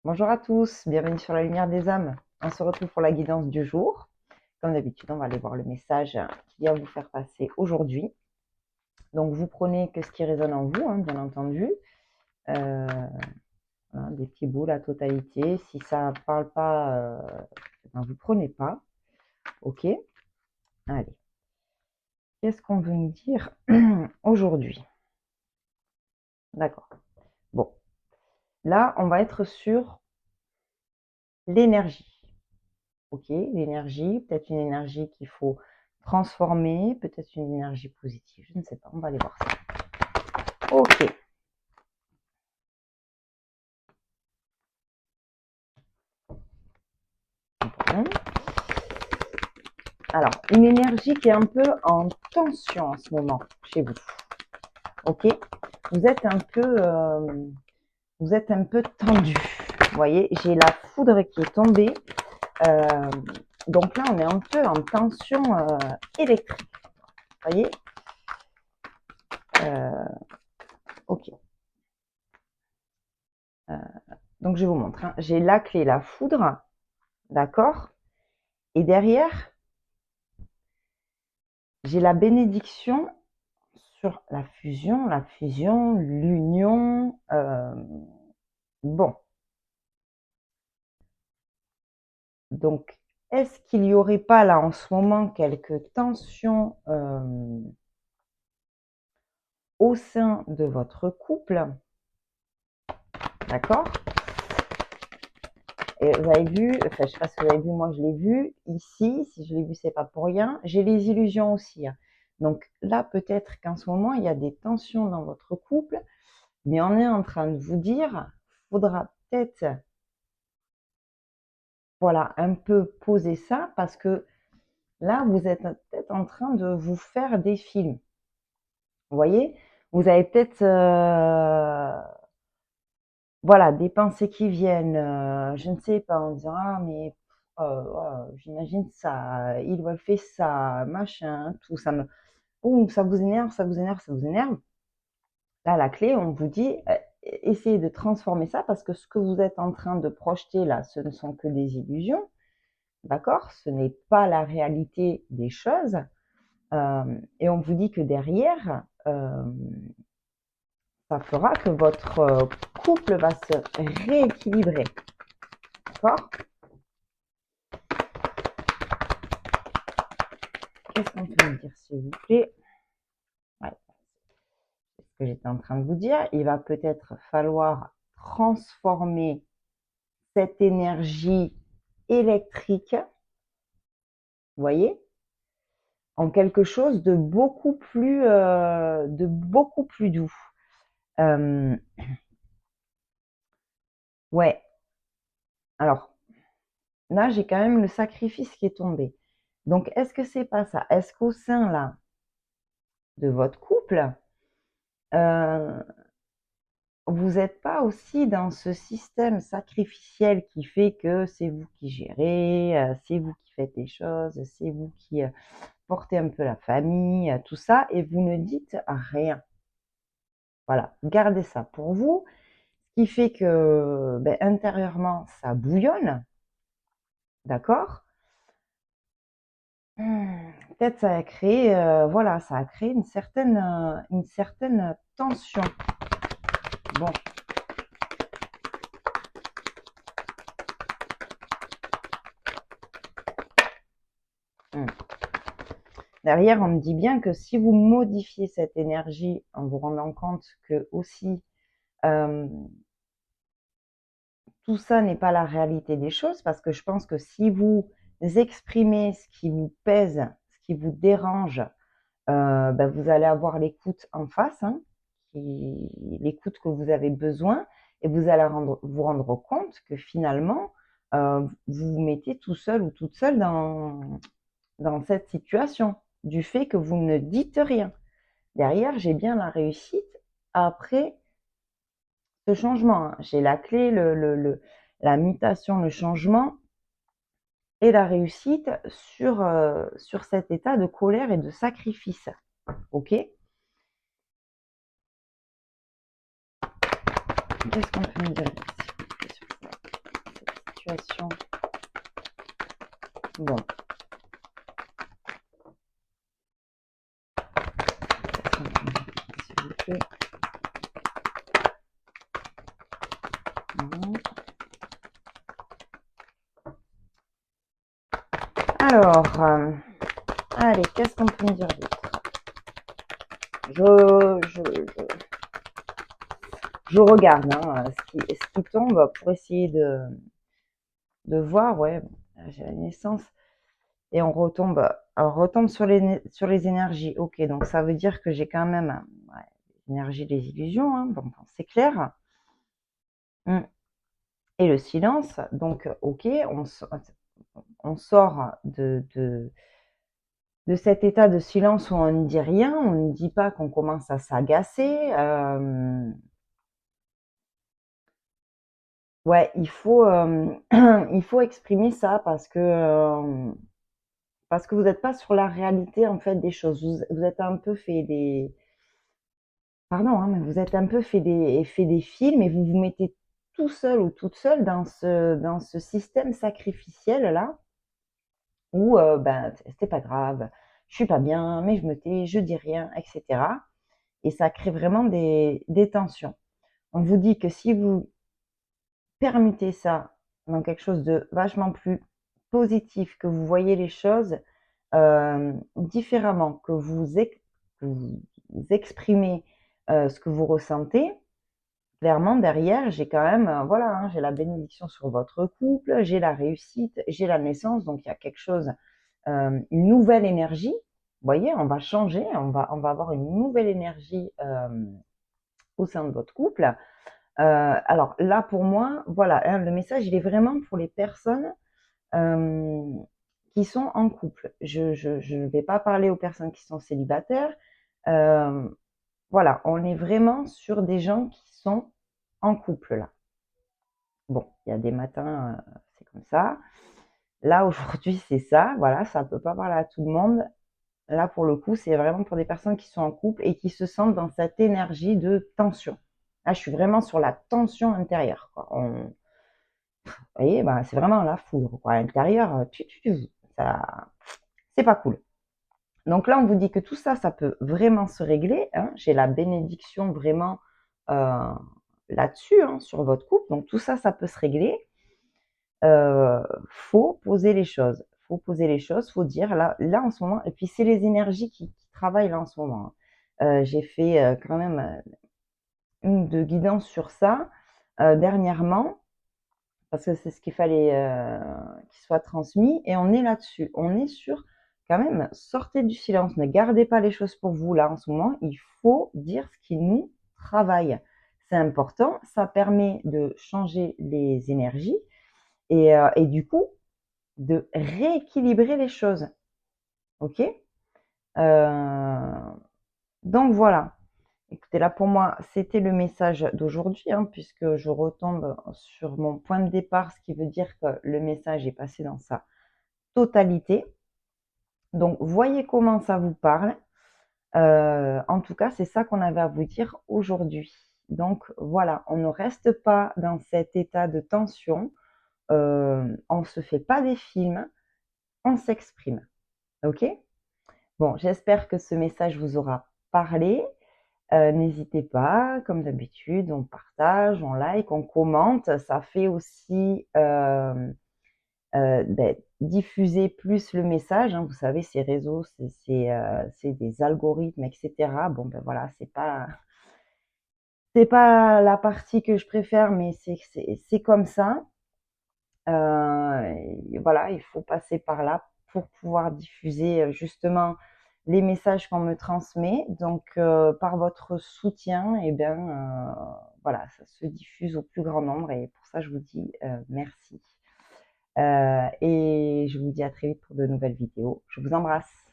Bonjour à tous, bienvenue sur la lumière des âmes. On se retrouve pour la guidance du jour. Comme d'habitude, on va aller voir le message qu'il y a à vous faire passer aujourd'hui. Donc, vous prenez que ce qui résonne en vous, bien entendu. Voilà, des petits bouts, la totalité. Si ça ne parle pas, vous prenez pas. Ok. Allez. Qu'est-ce qu'on veut nous dire aujourd'hui? D'accord. Bon. Là, on va être sur l'énergie. Ok, l'énergie, peut-être une énergie qu'il faut transformer, peut-être une énergie positive, je ne sais pas, on va aller voir ça. Ok. Bon. Alors, une énergie qui est un peu en tension en ce moment chez vous. Ok, vous êtes un peu tendu. Vous voyez, j'ai la foudre qui est tombée. Donc là, on est un peu en tension électrique. Vous voyez, ok. Donc je vous montre. J'ai la clé, la foudre, d'accord. Et derrière, j'ai la bénédiction sur la fusion, l'union. Bon. Donc, est-ce qu'il n'y aurait pas là en ce moment quelques tensions au sein de votre couple? D'accord? Et vous avez vu, enfin, je ne sais pas si vous avez vu, moi je l'ai vu ici. Si je l'ai vu, c'est pas pour rien. J'ai les illusions aussi. Donc là, peut-être qu'en ce moment, il y a des tensions dans votre couple, mais on est en train de vous dire, faudra peut-être, voilà, un peu poser ça parce que là, vous êtes peut-être en train de vous faire des films. Vous voyez, vous avez peut-être, voilà, des pensées qui viennent, je ne sais pas, en disant ah mais j'imagine ça, il ou elle fait ça, machin, tout ça me, ça vous énerve, ça vous énerve, ça vous énerve. Là, la clé, on vous dit, essayez de transformer ça parce que ce que vous êtes en train de projeter là, ce ne sont que des illusions, d'accord? Ce n'est pas la réalité des choses. Et on vous dit que derrière, ça fera que votre couple va se rééquilibrer. D'accord? Qu'est-ce qu'on peut me dire, s'il vous plaît? Ouais, c'est ce que j'étais en train de vous dire. Il va peut-être falloir transformer cette énergie électrique, vous voyez, en quelque chose de beaucoup plus doux. Ouais. Alors, là, j'ai quand même le sacrifice qui est tombé. Donc, est-ce que c'est pas ça? Est-ce qu'au sein là de votre couple, vous n'êtes pas aussi dans ce système sacrificiel qui fait que c'est vous qui gérez, c'est vous qui faites les choses, c'est vous qui portez un peu la famille, tout ça, et vous ne dites rien. Voilà, gardez ça pour vous, ce qui fait que intérieurement, ça bouillonne, d'accord? Peut-être ça a créé, voilà, ça a créé une certaine tension. Bon, hmm. Derrière, on me dit bien que si vous modifiez cette énergie en vous rendant compte que aussi tout ça n'est pas la réalité des choses, parce que je pense que si vous exprimez ce qui vous pèse, ce qui vous dérange, vous allez avoir l'écoute en face, l'écoute que vous avez besoin, et vous allez vous rendre compte que finalement, vous vous mettez tout seul ou toute seule dans cette situation, du fait que vous ne dites rien. Derrière, j'ai bien la réussite après ce changement. J'ai la clé, la mutation, le changement et la réussite sur cet état de colère et de sacrifice. Ok? Qu'est-ce qu'on peut me dire sur ça? communication. Bon. S'il vous plaît. Alors, allez, qu'est-ce qu'on peut me dire d'autre? Je regarde ce qui tombe pour essayer de voir. Ouais, j'ai la naissance et on retombe sur les énergies. Ok, donc ça veut dire que j'ai quand même l'énergie des illusions, hein, bon, c'est clair. Et le silence, donc ok, on sort de cet état de silence où on ne dit rien, on ne dit pas qu'on commence à s'agacer. Ouais, il faut exprimer ça parce que vous n'êtes pas sur la réalité en fait des choses. Vous êtes un peu fait des, pardon, hein, mais vous êtes un peu fait des films et vous vous mettez tout seul ou toute seule dans ce système sacrificiel là où ben c'est pas grave, je suis pas bien, mais je me tais, je dis rien, etc. Et ça crée vraiment des tensions. On vous dit que si vous permutez ça dans quelque chose de vachement plus positif, que vous voyez les choses différemment, que vous exprimez ce que vous ressentez, clairement derrière, j'ai quand même, voilà, hein, j'ai la bénédiction sur votre couple, j'ai la réussite, j'ai la naissance, donc il y a quelque chose, une nouvelle énergie. Vous voyez, on va changer, on va avoir une nouvelle énergie au sein de votre couple. Alors là, pour moi, voilà, hein, le message, il est vraiment pour les personnes qui sont en couple. Je ne vais pas parler aux personnes qui sont célibataires. Voilà, on est vraiment sur des gens qui sont en couple là. Bon, il y a des matins, c'est comme ça. Là, aujourd'hui, c'est ça. Voilà, ça ne peut pas parler à tout le monde. Là, pour le coup, c'est vraiment pour des personnes qui sont en couple et qui se sentent dans cette énergie de tension. Là, je suis vraiment sur la tension intérieure, quoi. Vous voyez, bah, c'est vraiment la foudre, quoi. À l'intérieur, ça, c'est pas cool. Donc là, on vous dit que tout ça, ça peut vraiment se régler, hein. J'ai la bénédiction vraiment là-dessus, hein, sur votre couple. Donc tout ça, ça peut se régler. Faut poser les choses. Faut poser les choses, faut dire là en ce moment. Et puis c'est les énergies qui travaillent là en ce moment, hein. J'ai fait quand même une de guidance sur ça dernièrement parce que c'est ce qu'il fallait qu'il soit transmis et on est là-dessus. On est sur quand même sortez du silence, ne gardez pas les choses pour vous là en ce moment. Il faut dire ce qui nous travaille. C'est important, ça permet de changer les énergies et du coup de rééquilibrer les choses. Ok. Donc voilà. Écoutez, là pour moi, c'était le message d'aujourd'hui, hein, puisque je retombe sur mon point de départ, ce qui veut dire que le message est passé dans sa totalité. Donc, voyez comment ça vous parle. En tout cas, c'est ça qu'on avait à vous dire aujourd'hui. Donc voilà, on ne reste pas dans cet état de tension. On ne se fait pas des films, on s'exprime. Ok. Bon, j'espère que ce message vous aura parlé. N'hésitez pas, comme d'habitude, on partage, on like, on commente. Ça fait aussi diffuser plus le message, hein. Vous savez, ces réseaux, c'est des algorithmes, etc. Bon, ben voilà, c'est pas la partie que je préfère, mais c'est comme ça. Voilà, il faut passer par là pour pouvoir diffuser justement les messages qu'on me transmet. Donc, par votre soutien, eh bien, voilà, ça se diffuse au plus grand nombre et pour ça, je vous dis merci. Et je vous dis à très vite pour de nouvelles vidéos. Je vous embrasse.